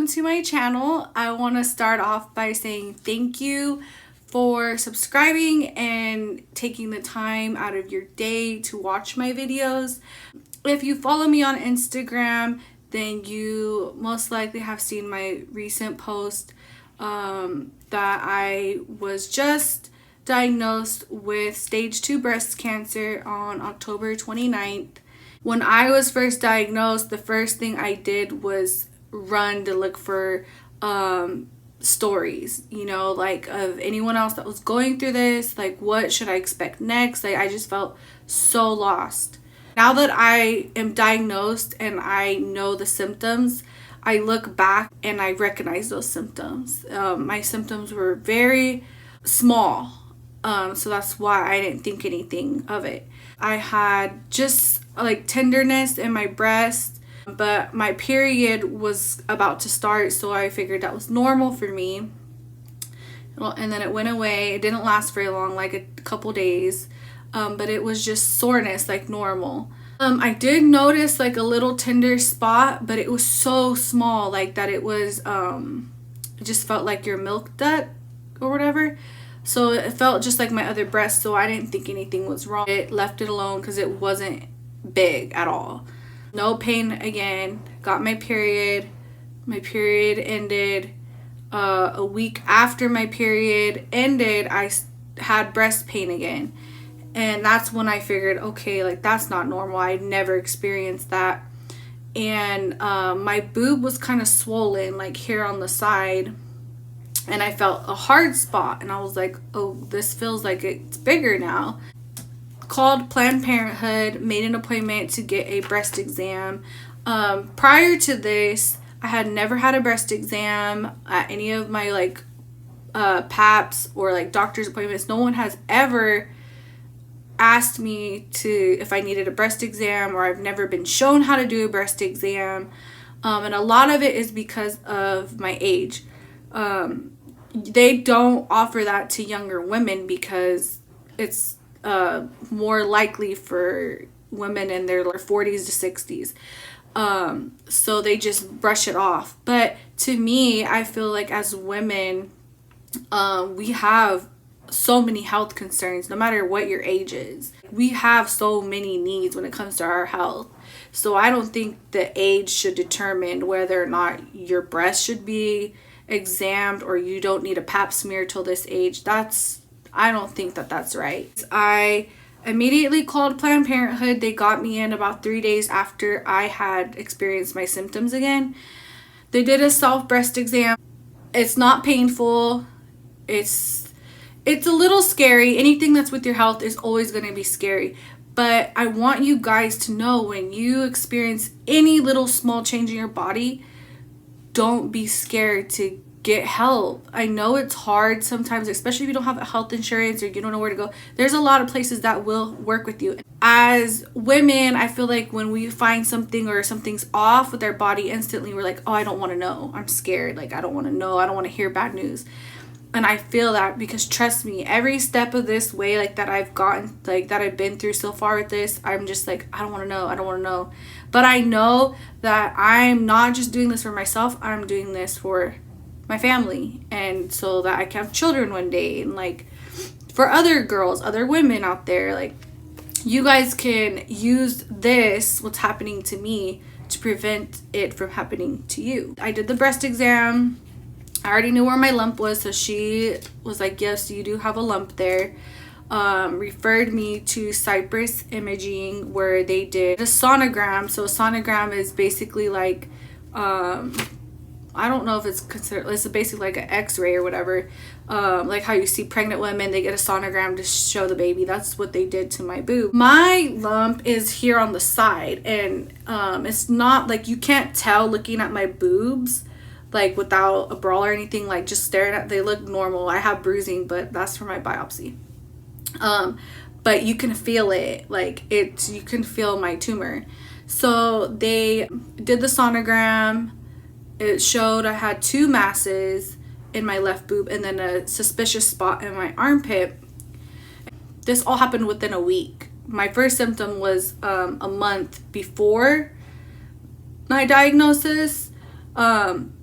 to my channel. I want to start off by saying thank you for subscribing and taking the time out of your day to watch my videos. If you follow me on Instagram, then you most likely have seen my recent post that I was just diagnosed with stage 2 breast cancer on October 29th. When I was first diagnosed, the first thing I did was run to look for stories, like of anyone else that was going through this, like what should I expect next. Like I just felt so lost. Now that I am diagnosed and I know the symptoms, I look back and I recognize those symptoms. My symptoms were very small, so that's why I didn't think anything of it. I had just like tenderness in my breast, but my period was about to start, so I figured that was normal for me. Well, and then it went away. It didn't last very long, like a couple days, but it was just soreness like normal. I did notice like a little tender spot, but it was so small, like that it was it just felt like your milk duct or whatever. So it felt just like my other breast, so I didn't think anything was wrong. It left it alone because it wasn't big at all. No pain again. Got my period. My period ended. A week after my period ended, I had breast pain again. And that's when I figured, okay, like that's not normal. I'd never experienced that. And my boob was kind of swollen, like here on the side. And I felt a hard spot. And I was like, oh, this feels like it's bigger now. Called Planned Parenthood, made an appointment to get a breast exam. Prior to this, I had never had a breast exam at any of my like PAPs or like doctor's appointments. No one has ever asked me if I needed a breast exam, or I've never been shown how to do a breast exam. And a lot of it is because of my age. They don't offer that to younger women because it's more likely for women in their 40s to 60s. So they just brush it off. But to me, I feel like as women, we have so many health concerns no matter what your age is. We have so many needs when it comes to our health. So I don't think the age should determine whether or not your breast should be examined or you don't need a pap smear till this age. I don't think that that's right. I immediately called Planned Parenthood. They got me in about 3 days after I had experienced my symptoms again. They did a self breast exam. It's not painful. It's a little scary. Anything that's with your health is always going to be scary. But I want you guys to know, when you experience any little small change in your body, don't be scared to get help. I know it's hard sometimes, especially if you don't have health insurance or you don't know where to go. There's a lot of places that will work with you. As women, I feel like when we find something or something's off with our body, instantly we're like, oh, I don't want to know. I'm scared. Like, I don't want to know. I don't want to hear bad news. And I feel that because, trust me, every step of this way, like that I've gotten, like that I've been through so far with this, I'm just like, I don't want to know. I don't want to know. But I know that I'm not just doing this for myself. I'm doing this for my family, and so that I can have children one day, and like for other girls, other women out there, like you guys can use this, what's happening to me, to prevent it from happening to you. I did the breast exam. I already knew where my lump was, so she was like, yes, you do have a lump there. Referred me to Cypress Imaging, where they did a sonogram. So a sonogram is basically like, I don't know if it's considered, it's basically like an x-ray or whatever. Like how you see pregnant women, they get a sonogram to show the baby. That's what they did to my boob. My lump is here on the side, and it's not like, you can't tell looking at my boobs like without a bra or anything, like just staring at, they look normal. I have bruising, but that's for my biopsy. But you can feel it, like you can feel my tumor. So they did the sonogram. It showed I had 2 masses in my left boob and then a suspicious spot in my armpit. This all happened within a week. My first symptom was a month before my diagnosis.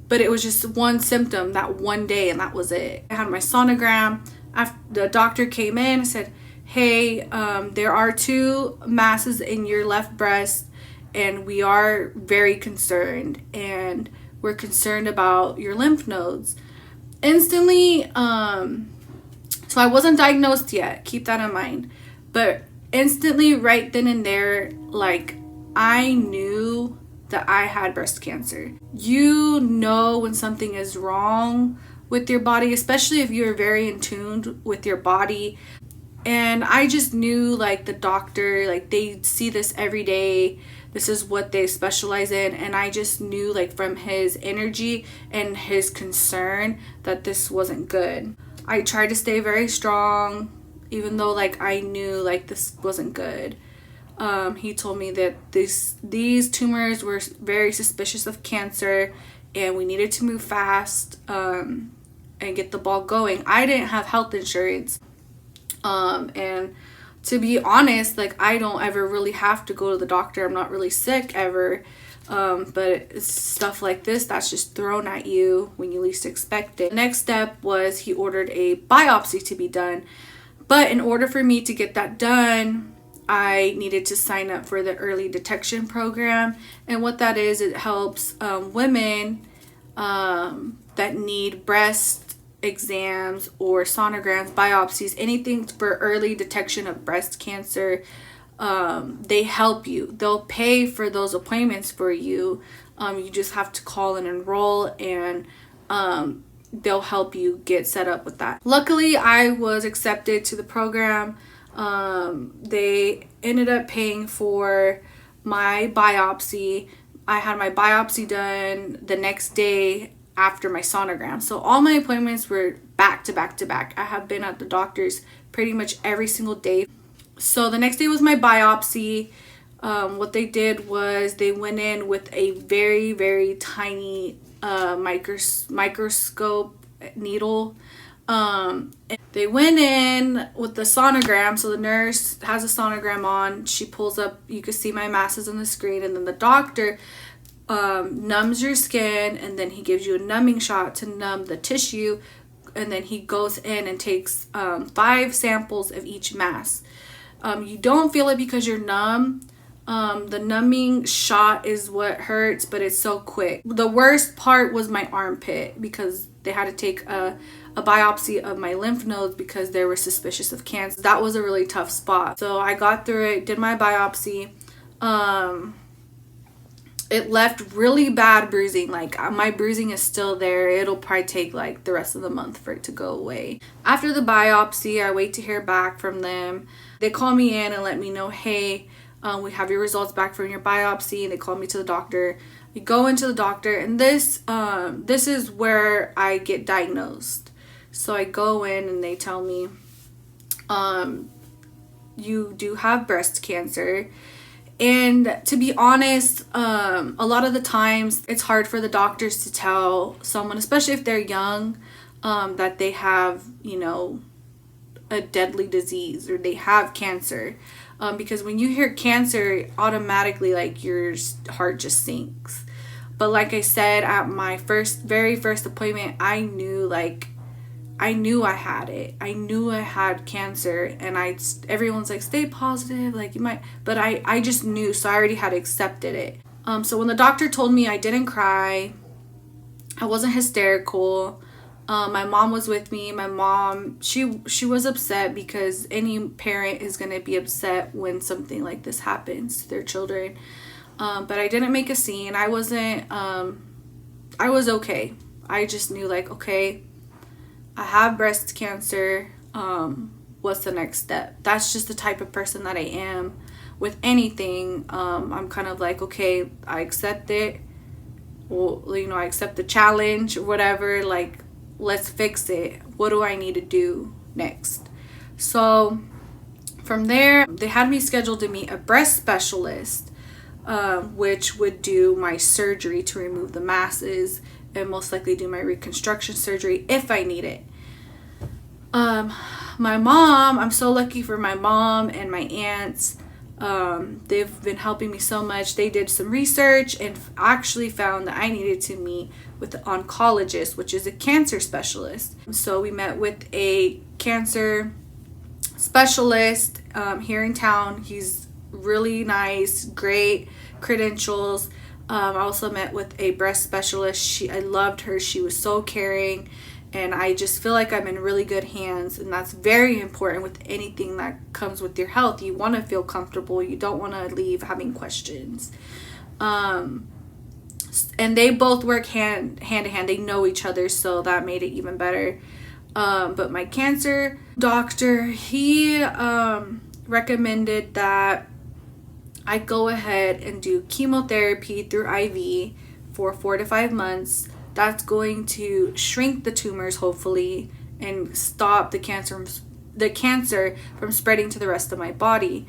but it was just one symptom that one day, and that was it. I had my sonogram. After the doctor came in and said, hey, there are 2 masses in your left breast, and we are very concerned, and we're concerned about your lymph nodes. Instantly, so I wasn't diagnosed yet, keep that in mind, but instantly, right then and there, like, I knew that I had breast cancer. You know when something is wrong with your body, especially if you're very in tune with your body. And I just knew, like, the doctor, like, they see this every day. This is what they specialize in. And I just knew, like, from his energy and his concern that this wasn't good. I tried to stay very strong, even though, like, I knew, like, this wasn't good. He told me that these tumors were very suspicious of cancer, and we needed to move fast and get the ball going. I didn't have health insurance, and to be honest, like, I don't ever really have to go to the doctor. I'm not really sick ever, but it's stuff like this that's just thrown at you when you least expect it. The next step was he ordered a biopsy to be done, but in order for me to get that done, I needed to sign up for the early detection program. And what that is, it helps women that need breast exams or sonograms, biopsies, anything for early detection of breast cancer. They help you. They'll pay for those appointments for you. You just have to call and enroll, and they'll help you get set up with that. Luckily, I was accepted to the program. They ended up paying for my biopsy. I had my biopsy done the next day after my sonogram. So all my appointments were back to back to back. I have been at the doctor's pretty much every single day. So the next day was my biopsy. What they did was they went in with a very, very tiny microscope needle. They went in with the sonogram. So the nurse has a sonogram on. She pulls up, you can see my masses on the screen, and then the doctor numbs your skin, and then he gives you a numbing shot to numb the tissue, and then he goes in and takes 5 samples of each mass. You don't feel it because you're numb. The numbing shot is what hurts, but it's so quick. The worst part was my armpit, because they had to take a biopsy of my lymph nodes because they were suspicious of cancer. That was a really tough spot. So I got through it, did my biopsy. It left really bad bruising. Like, my bruising is still there. It'll probably take like the rest of the month for it to go away. After the biopsy, I wait to hear back from them. They call me in and let me know, hey, we have your results back from your biopsy. They call me to the doctor. We go into the doctor, and this is where I get diagnosed. So I go in and they tell me, you do have breast cancer. And to be honest, a lot of the times it's hard for the doctors to tell someone, especially if they're young, that they have, you know, a deadly disease or they have cancer. Because when you hear cancer, automatically, like, your heart just sinks. But like I said, at my very first appointment, I knew I had it. I knew I had cancer, and everyone's like, stay positive, like, you might, but I just knew, so I already had accepted it. So when the doctor told me, I didn't cry. I wasn't hysterical. My mom was with me. My mom, she was upset, because any parent is going to be upset when something like this happens to their children. But I didn't make a scene. I was okay. I just knew, like, okay, I have breast cancer. What's the next step? That's just the type of person that I am with anything. I'm kind of like, okay, I accept it. Well, you know, I accept the challenge or whatever. Like, let's fix it. What do I need to do next? So from there, they had me scheduled to meet a breast specialist, which would do my surgery to remove the masses and most likely do my reconstruction surgery if I need it. My mom, I'm so lucky for my mom and my aunts. They've been helping me so much. They did some research and actually found that I needed to meet with the oncologist, which is a cancer specialist. So we met with a cancer specialist here in town. He's really nice, great credentials. I also met with a breast specialist. I loved her. She was so caring, and I just feel like I'm in really good hands, and that's very important with anything that comes with your health. You want to feel comfortable. You don't want to leave having questions. And they both work hand in hand. They know each other, so that made it even better. But my cancer doctor, he recommended that I go ahead and do chemotherapy through IV for 4 to 5 months. That's going to shrink the tumors, hopefully, and stop the cancer from spreading to the rest of my body.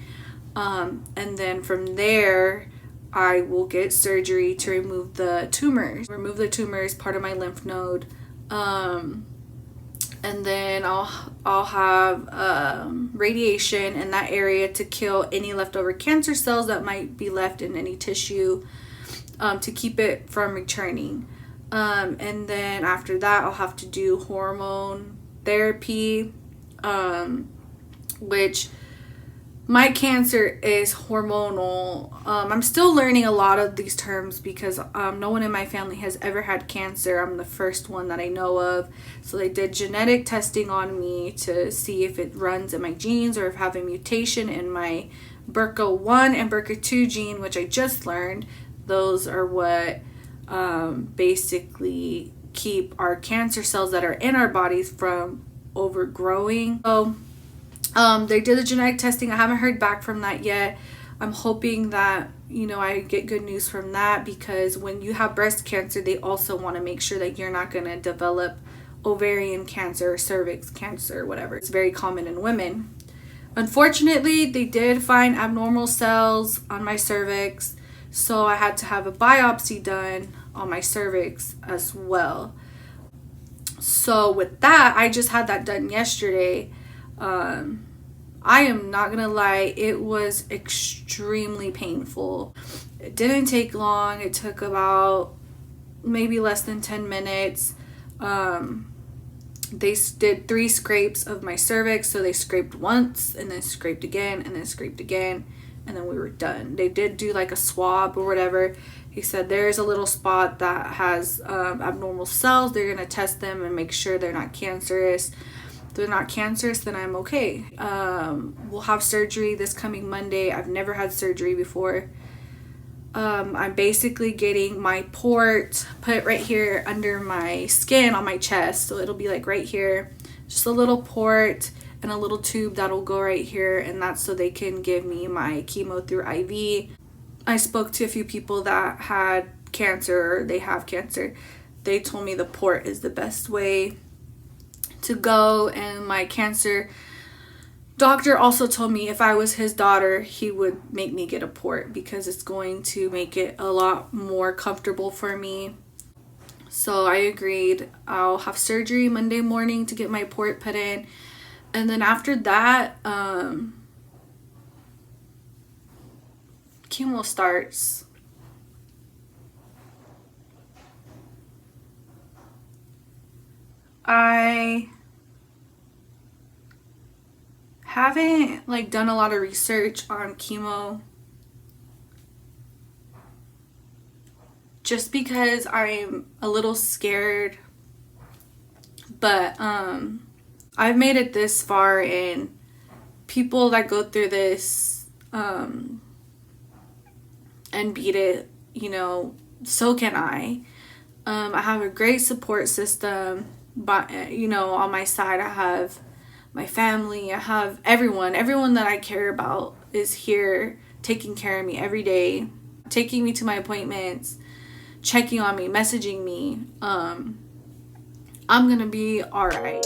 And then from there, I will get surgery to remove the tumors. Remove the tumors, part of my lymph node. And then I'll have radiation in that area to kill any leftover cancer cells that might be left in any tissue, to keep it from returning. And then after that, I'll have to do hormone therapy, which my cancer is hormonal. I'm still learning a lot of these terms because no one in my family has ever had cancer. I'm the first one that I know of. So they did genetic testing on me to see if it runs in my genes or if I have a mutation in my BRCA1 and BRCA2 gene, which I just learned. Those are what basically keep our cancer cells that are in our bodies from overgrowing. So they did the genetic testing. I haven't heard back from that yet. I'm hoping that, I get good news from that, because when you have breast cancer, they also want to make sure that you're not going to develop ovarian cancer or cervix cancer, whatever. It's very common in women. Unfortunately, they did find abnormal cells on my cervix, so I had to have a biopsy done on my cervix as well. So with that, I just had that done yesterday. I am not gonna lie, it was extremely painful. It didn't take long. It took about maybe less than 10 minutes. They did 3 scrapes of my cervix. So they scraped once and then scraped again and then scraped again, and then we were done. They did do like a swab or whatever. He said there's a little spot that has abnormal cells. They're gonna test them and make sure they're not cancerous. If they're not cancerous, then I'm okay. We'll have surgery this coming Monday. I've never had surgery before. I'm basically getting my port put right here under my skin on my chest. So it'll be like right here, just a little port and a little tube that'll go right here. And that's so they can give me my chemo through IV. I spoke to a few people that had cancer, or they have cancer. They told me the port is the best way to go, and my cancer doctor also told me if I was his daughter, he would make me get a port because it's going to make it a lot more comfortable for me. So I agreed. I'll have surgery Monday morning to get my port put in, and then after that, chemo starts. I haven't done a lot of research on chemo just because I'm a little scared, but I've made it this far, and people that go through this and beat it, so can I. I have a great support system, but on my side I have my family, I have everyone that I care about is here taking care of me every day, taking me to my appointments, checking on me, messaging me. I'm gonna be all right.